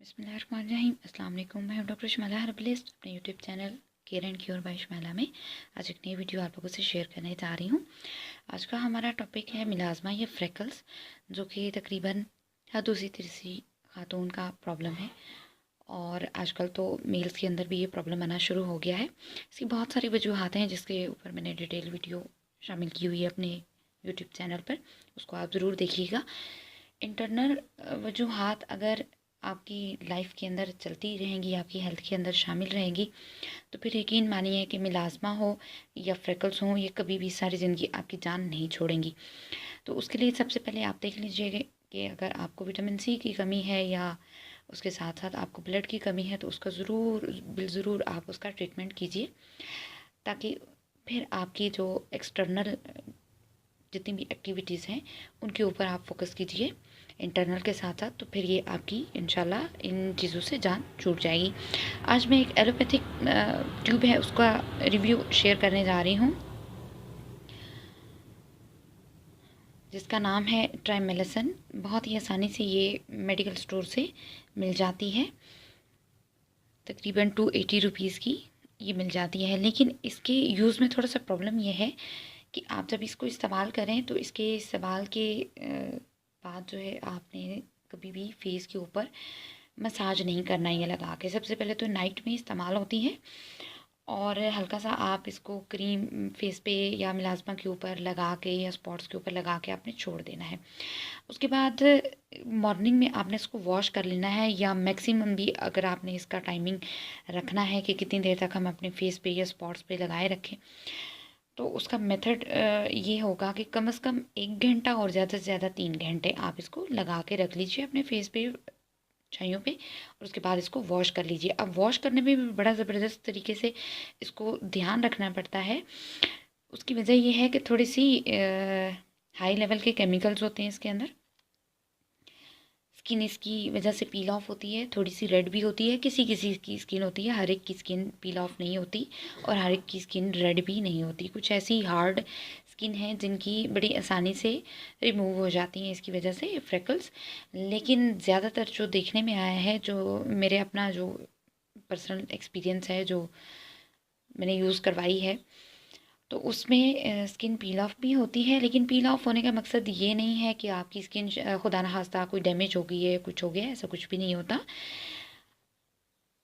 बिस्मिल्लाहिर्रहमानिर्रहीम। अस्सलाम वालेकुम। मैं डॉक्टर शमाला हर्बलिस्ट अपने YouTube channel care and cure by Shamala में आज एक नई वीडियो आप लोगों से शेयर करने जा रही हूँ। आज का हमारा टॉपिक है मिलाज़मा या फ्रेकल्स, जो कि तकरीबन हर दूसरी तीसरी खातून का प्रॉब्लम है और आजकल तो मेल्स के अंदर भी ये प्रॉब्लम आना शुरू हो गया है। इसकी बहुत सारी वजूहत हैं जिसके ऊपर मैंने डिटेल वीडियो शामिल की हुई है अपने यूट्यूब चैनल पर, उसको आप ज़रूर देखिएगा। इंटरनल वजूहात अगर आपकी लाइफ के अंदर चलती रहेंगी, आपकी हेल्थ के अंदर शामिल रहेंगी, तो फिर यकीन मानिए कि मिलाज़मा हो या फ्रेकल्स हों, ये कभी भी सारी ज़िंदगी आपकी जान नहीं छोड़ेंगी। तो उसके लिए सबसे पहले आप देख लीजिए कि अगर आपको विटामिन सी की कमी है या उसके साथ साथ आपको ब्लड की कमी है, तो उसका ज़रूर आप उसका ट्रीटमेंट कीजिए, ताकि फिर आपकी जो एक्सटर्नल जितनी भी एक्टिविटीज़ हैं उनके ऊपर आप फोकस कीजिए इंटरनल के साथ साथ, तो फिर ये आपकी इंशाल्लाह इन चीज़ों से जान छूट जाएगी। आज मैं एक एलोपैथिक ट्यूब है उसका रिव्यू शेयर करने जा रही हूँ, जिसका नाम है ट्राइमेलिसन। बहुत ही आसानी से ये मेडिकल स्टोर से मिल जाती है, तकरीबन 280 रुपीज़ की ये मिल जाती है। लेकिन इसके यूज़ में थोड़ा सा प्रॉब्लम यह है कि आप जब इसको इस्तेमाल करें तो इसके इस्तेमाल के बाद जो है आपने कभी भी फेस के ऊपर मसाज नहीं करना है ये लगा के। सबसे पहले तो नाइट में इस्तेमाल होती है और हल्का सा आप इसको क्रीम फेस पे या मिलाज़मा के ऊपर लगा के या स्पॉट्स के ऊपर लगा के आपने छोड़ देना है। उसके बाद मॉर्निंग में आपने इसको वॉश कर लेना है, या मैक्सिमम भी अगर आपने इसका टाइमिंग रखना है कि कितनी देर तक हम अपने फेस पे या स्पॉट्स पे लगाए रखें, तो उसका मेथड ये होगा कि कम से कम 1 घंटा और ज़्यादा से ज़्यादा 3 घंटे आप इसको लगा के रख लीजिए अपने फेस पे, छाइयों पे, और उसके बाद इसको वॉश कर लीजिए। अब वॉश करने में भी बड़ा ज़बरदस्त तरीके से इसको ध्यान रखना पड़ता है। उसकी वजह यह है कि थोड़ी सी हाई लेवल के केमिकल्स होते हैं इसके अंदर। स्किन इसकी वजह से पील ऑफ होती है, थोड़ी सी रेड भी होती है, किसी किसी की स्किन होती है, हर एक की स्किन पील ऑफ नहीं होती और हर एक की स्किन रेड भी नहीं होती। कुछ ऐसी हार्ड स्किन है जिनकी बड़ी आसानी से रिमूव हो जाती हैं इसकी वजह से फ्रेकल्स। लेकिन ज़्यादातर जो देखने में आया है, जो मेरे अपना जो पर्सनल एक्सपीरियंस है, जो मैंने यूज़ करवाई है, तो उसमें स्किन पील ऑफ भी होती है। लेकिन पील ऑफ होने का मकसद ये नहीं है कि आपकी स्किन खुदा न खास्ता कोई डैमेज हो गई है, कुछ हो गया है, ऐसा कुछ भी नहीं होता।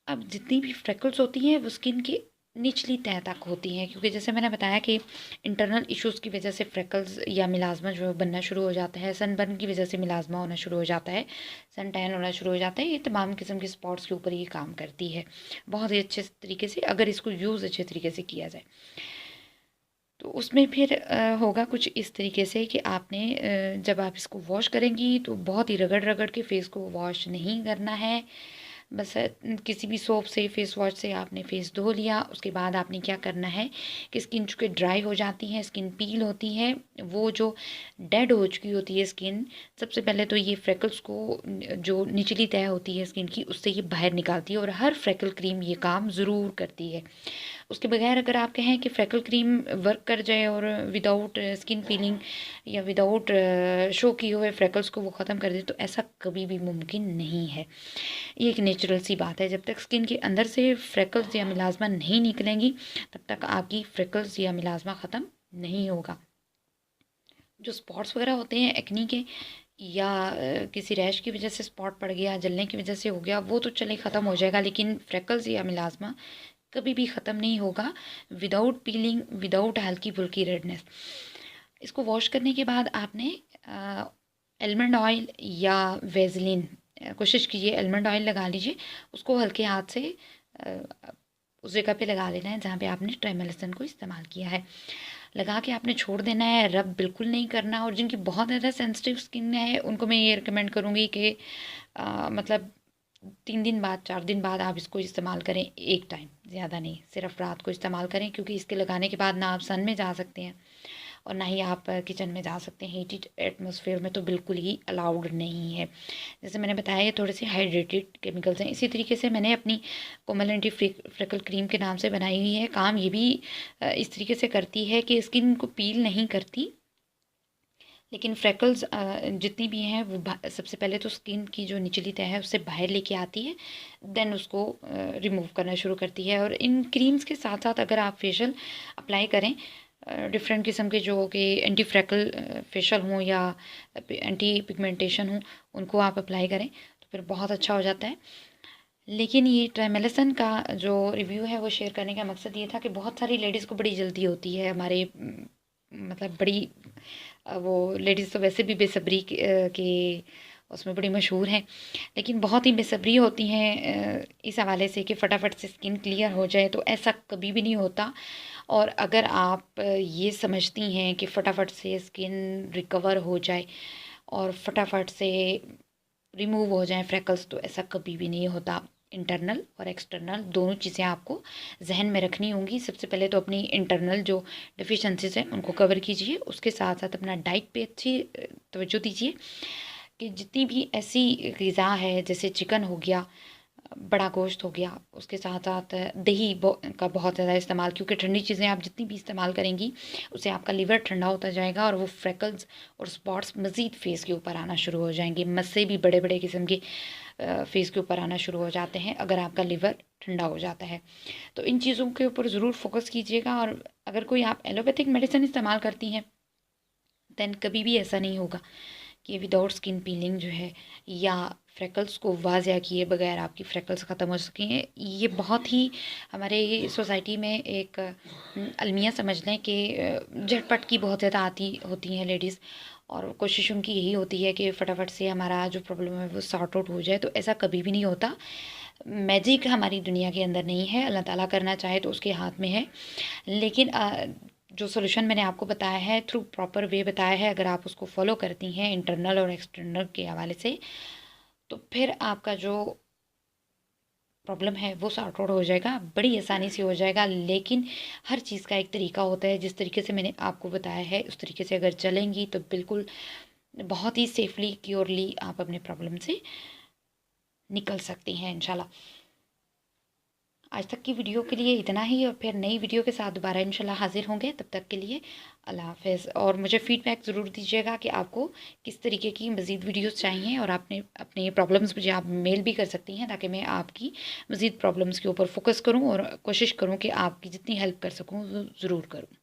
अब जितनी भी फ्रेकल्स होती हैं वो स्किन की निचली तह तक होती हैं, क्योंकि जैसे मैंने बताया कि इंटरनल इश्यूज़ की वजह से फ्रेकल्स या मिलाज़मा जो बनना शुरू हो जाता है, सनबर्न की वजह से मिलाज़मा होना शुरू हो जाता है, सन टैन होना शुरू हो जाता है। ये तमाम किस्म के स्पॉट्स के ऊपर ये काम करती है बहुत ही अच्छे तरीके से, अगर इसको यूज़ अच्छे तरीके से किया जाए। तो उसमें फिर होगा कुछ इस तरीके से कि आपने जब आप इसको वॉश करेंगी तो बहुत ही रगड़ रगड़ के फेस को वॉश नहीं करना है। बस किसी भी सोप से, फेस वॉश से आपने फेस धो लिया। उसके बाद आपने क्या करना है कि स्किन चूँकि ड्राई हो जाती है, स्किन पील होती है, वो जो डेड हो चुकी होती है स्किन, सबसे पहले तो ये फ्रेकल्स को जो निचली तह होती है स्किन की, उससे ये बाहर निकालती है और हर फ्रेकल क्रीम ये काम ज़रूर करती है। उसके बगैर अगर आप कहें कि फ्रेकल क्रीम वर्क कर जाए और विदाउट स्किन पीलिंग या विदाउट शो किए हुए फ्रेकल्स को वो ख़त्म कर दे, तो ऐसा कभी भी मुमकिन नहीं है। ये एक नेचुरल सी बात है। जब तक स्किन के अंदर से फ्रेकल्स या मिलाज़मा नहीं निकलेंगी, तब तक आपकी फ्रेकल्स या मिलाज़मा ख़त्म नहीं होगा। जो स्पॉट्स वगैरह होते हैं एक्नी के, या किसी रैश की वजह से स्पॉट पड़ गया, जलने की वजह से हो गया, वो तो चले ख़त्म हो जाएगा, लेकिन फ्रेकल्स या मिलाज़मा कभी भी ख़त्म नहीं होगा विदाउट पीलिंग, विदाउट हल्की फुल्की रेडनेस। इसको वॉश करने के बाद आपने एलमंड ऑयल या वेजलिन, कोशिश कीजिए एलमंड ऑयल लगा लीजिए, उसको हल्के हाथ से उस जगह पे लगा लेना है जहाँ पे आपने ट्राइमेलिसन को इस्तेमाल किया है। लगा के आपने छोड़ देना है, रब बिल्कुल नहीं करना। और जिनकी बहुत ज़्यादा सेंसिटिव स्किन है उनको मैं ये रिकमेंड करूँगी कि मतलब 3 दिन बाद, 4 दिन बाद आप इसको इस्तेमाल करें एक टाइम, ज़्यादा नहीं, सिर्फ रात को इस्तेमाल करें, क्योंकि इसके लगाने के बाद ना आप सन में जा सकते हैं और ना ही आप किचन में जा सकते हैं। हीटेड एटमॉस्फेयर में तो बिल्कुल ही अलाउड नहीं है। जैसे मैंने बताया ये थोड़े से हाइड्रेटेड केमिकल्स हैं। इसी तरीके से मैंने अपनी कोमल एंटी फ्रेकल क्रीम के नाम से बनाई हुई है। काम ये भी इस तरीके से करती है कि स्किन को पील नहीं करती, लेकिन फ्रेकल्स जितनी भी हैं वो सबसे पहले तो स्किन की जो निचली तह है उससे बाहर लेके आती है, देन उसको रिमूव करना शुरू करती है। और इन क्रीम्स के साथ साथ अगर आप फेशियल अप्लाई करें डिफरेंट किस्म के जो कि एंटी फ्रेकल फेशियल हों या एंटी पिगमेंटेशन हों, उनको आप अप्लाई करें तो फिर बहुत अच्छा हो जाता है। लेकिन ये ट्राइमेलिसन का जो रिव्यू है वो शेयर करने का मकसद ये था कि बहुत सारी लेडीज़ को बड़ी जल्दी होती है, हमारे मतलब बड़ी वो लेडीज़ तो वैसे भी बेसब्री के उसमें बड़ी मशहूर हैं, लेकिन बहुत ही बेसब्री होती हैं इस हवाले से कि फटाफट से स्किन क्लियर हो जाए, तो ऐसा कभी भी नहीं होता। और अगर आप ये समझती हैं कि फटाफट से स्किन रिकवर हो जाए और फटाफट से रिमूव हो जाएं फ्रेकल्स, तो ऐसा कभी भी नहीं होता। इंटरनल और एक्सटर्नल दोनों चीज़ें आपको जहन में रखनी होंगी। सबसे पहले तो अपनी इंटरनल जो डिफिशेंसीज हैं उनको कवर कीजिए, उसके साथ साथ अपना डाइट पे अच्छी तवज्जो दीजिए कि जितनी भी ऐसी ग़िज़ा है जैसे चिकन हो गया, बड़ा गोश्त हो गया, उसके साथ साथ दही का बहुत ज़्यादा इस्तेमाल, क्योंकि ठंडी चीज़ें आप जितनी भी इस्तेमाल करेंगी उससे आपका लिवर ठंडा होता जाएगा और वो फ्रेकल्स और स्पॉट्स मज़ीद फेस के ऊपर आना शुरू हो जाएंगे। मस्से भी बड़े बड़े किस्म के फेस के ऊपर आना शुरू हो जाते हैं अगर आपका लिवर ठंडा हो जाता है। तो इन चीज़ों के ऊपर ज़रूर फोकस कीजिएगा। और अगर कोई आप एलोपैथिक मेडिसिन इस्तेमाल करती हैं दैन कभी भी ऐसा नहीं होगा कि विदाउट स्किन पीलिंग जो है या फ्रेकल्स को वाज़िया किए बगैर आपकी फ्रेकल्स ख़त्म हो सकें। ये बहुत ही हमारे सोसाइटी में एक अलमिया समझ लें कि झटपट की बहुत ज़्यादा आती होती हैं लेडीज़, और कोशिश उनकी यही होती है कि फटाफट से हमारा जो प्रॉब्लम है वो सॉर्ट आउट हो जाए। तो ऐसा कभी भी नहीं होता। मैजिक हमारी दुनिया के अंदर नहीं है, अल्लाह ताला करना चाहे तो उसके हाथ में है। लेकिन जो सॉल्यूशन मैंने आपको बताया है थ्रू प्रॉपर वे बताया है, अगर आप उसको फॉलो करती हैं इंटरनल और एक्सटर्नल के हवाले से, तो फिर आपका जो प्रॉब्लम है वो सॉर्ट आउट हो जाएगा, बड़ी आसानी से हो जाएगा। लेकिन हर चीज़ का एक तरीका होता है, जिस तरीके से मैंने आपको बताया है उस तरीके से अगर चलेंगी तो बिल्कुल बहुत ही सेफली क्योरली आप अपने प्रॉब्लम से निकल सकती हैं इंशाल्लाह। आज तक की वीडियो के लिए इतना ही, और फिर नई वीडियो के साथ दोबारा इंशाल्लाह हाजिर होंगे। तब तक के लिए अल्लाह हाफ़िज़। और मुझे फ़ीडबैक ज़रूर दीजिएगा कि आपको किस तरीके की मज़ीद वीडियोस चाहिए, और आपने अपने प्रॉब्लम्स मुझे आप मेल भी कर सकती हैं ताकि मैं आपकी मज़ीद प्रॉब्लम्स के ऊपर फोकस करूँ और कोशिश करूँ कि आपकी जितनी हेल्प कर सकूँ ज़रूर करूँ।